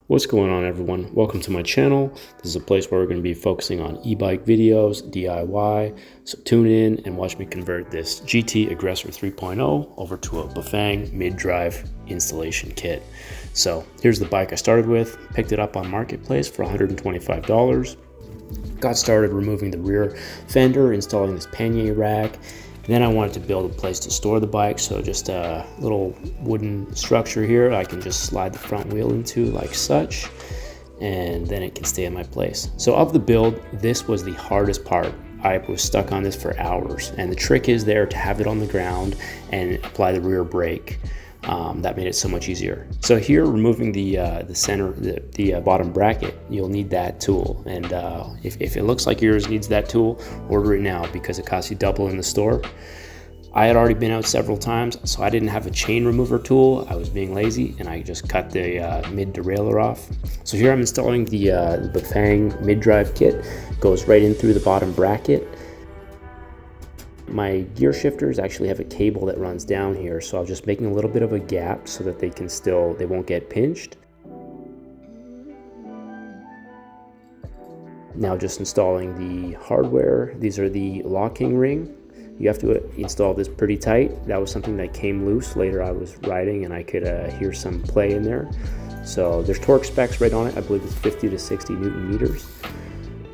What's going on, everyone? Welcome to my channel. This is a place where we're going to be focusing on e-bike videos, DIY, so tune in and watch me convert this GT Aggressor 3.0 over to a BAFANG mid-drive installation kit. So here's the bike I started with, picked it up on Marketplace for $125. Got started removing the rear fender, installing this pannier rack. Then I wanted to build a place to store the bike, so just a little wooden structure here I can just slide the front wheel into like such, and then it can stay in my place. So of the build, this was the hardest part. I was stuck on this for hours, and the trick is there to have it on the ground and apply the rear brake. That made it so much easier. So here, removing the center, the bottom bracket, you'll need that tool. And if it looks like yours needs that tool, order it now because it costs you double in the store. I had already been out several times, so I didn't have a chain remover tool. I was being lazy, and I just cut the mid derailleur off. So here I'm installing the BAFANG mid-drive kit. Goes right in through the bottom bracket. My gear shifters actually have a cable that runs down here, so I'm just making a little bit of a gap so that they won't get pinched. Now just installing the hardware. These are the locking ring. You have to install this pretty tight. That was something that came loose. Later I was riding and I could hear some play in there. So there's torque specs right on it. I believe it's 50 to 60 Newton meters.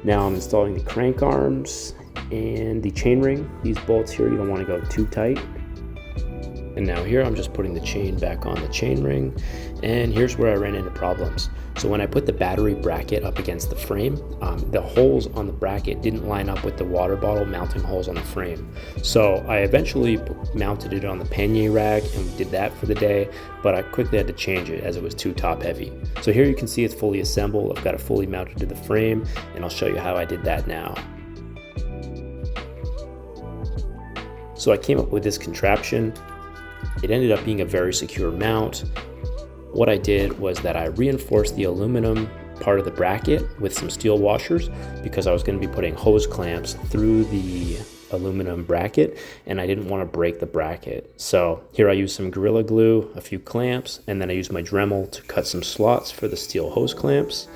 Now I'm installing the crank arms and the chain ring. These bolts here, you don't want to go too tight. And now here I'm just putting the chain back on the chain ring, and here's where I ran into problems. So when I put the battery bracket up against the frame, the holes on the bracket didn't line up with the water bottle mounting holes on the frame. So I eventually mounted it on the pannier rack and did that for the day, but I quickly had to change it as it was too top heavy. So here you can see it's fully assembled. I've got it fully mounted to the frame, and I'll show you how I did that now. So I came up with this contraption. It ended up being a very secure mount. What I did was that I reinforced the aluminum part of the bracket with some steel washers because I was going to be putting hose clamps through the aluminum bracket, and I didn't want to break the bracket. So here I used some Gorilla Glue, a few clamps, and then I used my Dremel to cut some slots for the steel hose clamps.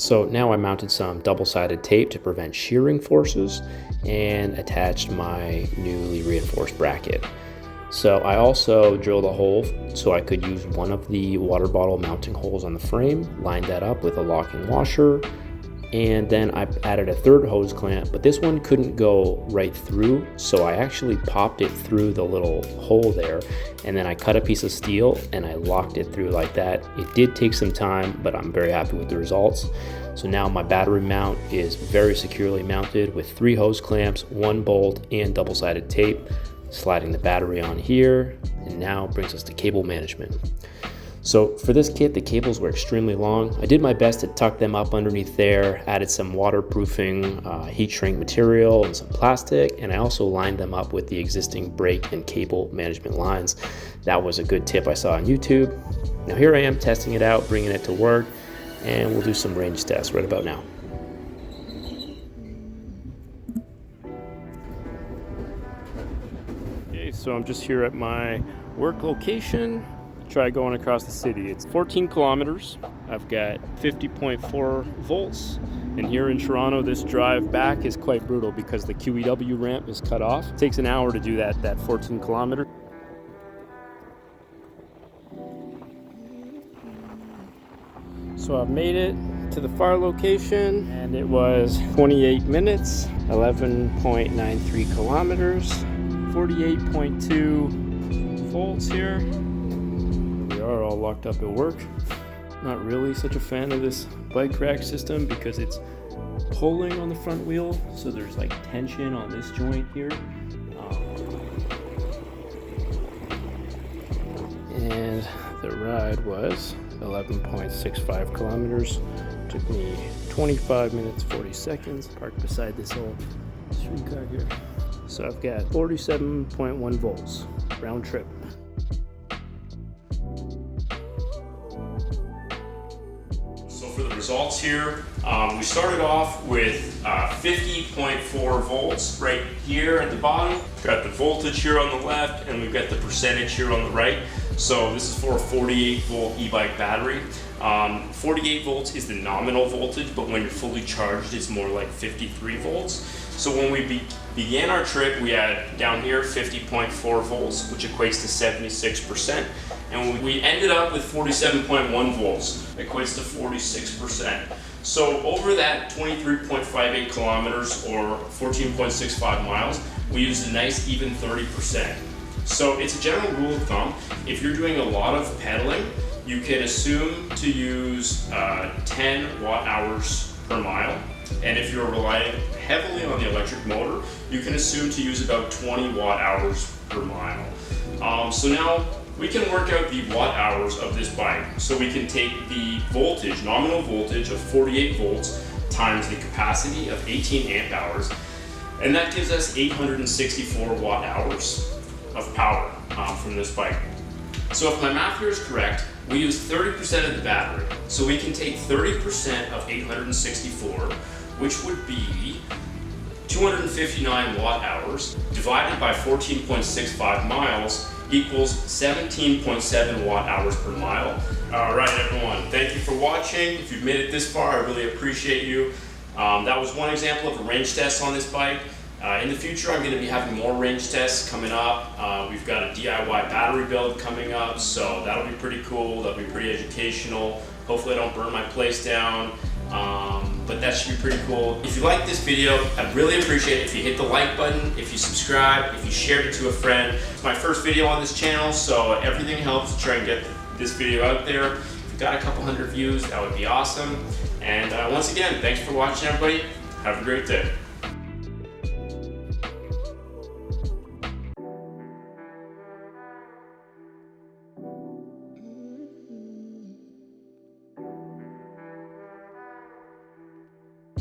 So now I mounted some double-sided tape to prevent shearing forces and attached my newly reinforced bracket. So I also drilled a hole so I could use one of the water bottle mounting holes on the frame, lined that up with a locking washer, and then I added a third hose clamp, but this one couldn't go right through, so I actually popped it through the little hole there, and then I cut a piece of steel and I locked it through like that. It did take some time, but I'm very happy with the results. So now my battery mount is very securely mounted with 3 hose clamps, 1 bolt, and double-sided tape. Sliding the battery on here, and now brings us to cable management. So for this kit, the cables were extremely long. I did my best to tuck them up underneath there, added some waterproofing heat shrink material and some plastic, and I also lined them up with the existing brake and cable management lines. That was a good tip I saw on YouTube. Now here I am testing it out, bringing it to work, and we'll do some range tests right about now. Okay, so I'm just here at my work location. Try going across the city. It's 14 kilometers. I've got 50.4 volts. And here in Toronto, this drive back is quite brutal because the QEW ramp is cut off. It takes an hour to do that 14 kilometer. So I've made it to the far location, and it was 28 minutes, 11.93 kilometers, 48.2 volts here. Are all locked up at work. Not really such a fan of this bike rack system because it's pulling on the front wheel, so there's like tension on this joint here. And the ride was 11.65 kilometers. Took me 25 minutes 40 seconds. Parked beside this old streetcar here. So I've got 47.1 volts round trip. For the results here. We started off with 50.4 volts right here at the bottom. We've got the voltage here on the left, and we've got the percentage here on the right. So this is for a 48 volt e-bike battery. 48 volts is the nominal voltage, but when you're fully charged, it's more like 53 volts. So when we began our trip, we had down here 50.4 volts, which equates to 76%. And we ended up with 47.1 volts, equates to 46%. So over that 23.58 kilometers or 14.65 miles, we used a nice even 30%. So it's a general rule of thumb. If you're doing a lot of pedaling, you can assume to use 10 watt hours per mile. And if you're relying heavily on the electric motor, you can assume to use about 20 watt hours per mile. So now we can work out the watt hours of this bike. So we can take the voltage, nominal voltage of 48 volts times the capacity of 18 amp hours, and that gives us 864 watt hours of power from this bike. So if my math here is correct, we use 30% of the battery. So we can take 30% of 864, which would be 259 watt hours, divided by 14.65 miles equals 17.7 watt hours per mile. All right, everyone, thank you for watching. If you've made it this far, I really appreciate you. That was one example of a range test on this bike. In the future, I'm going to be having more range tests coming up. We've got a DIY battery build coming up, so that'll be pretty cool. That'll be pretty educational. Hopefully I don't burn my place down, but that should be pretty cool. If you like this video, I'd really appreciate it if you hit the like button, if you subscribe, if you shared it to a friend. It's my first video on this channel, so everything helps to try and get this video out there. If you've got a couple hundred views, that would be awesome. And once again, thanks for watching, everybody. Have a great day.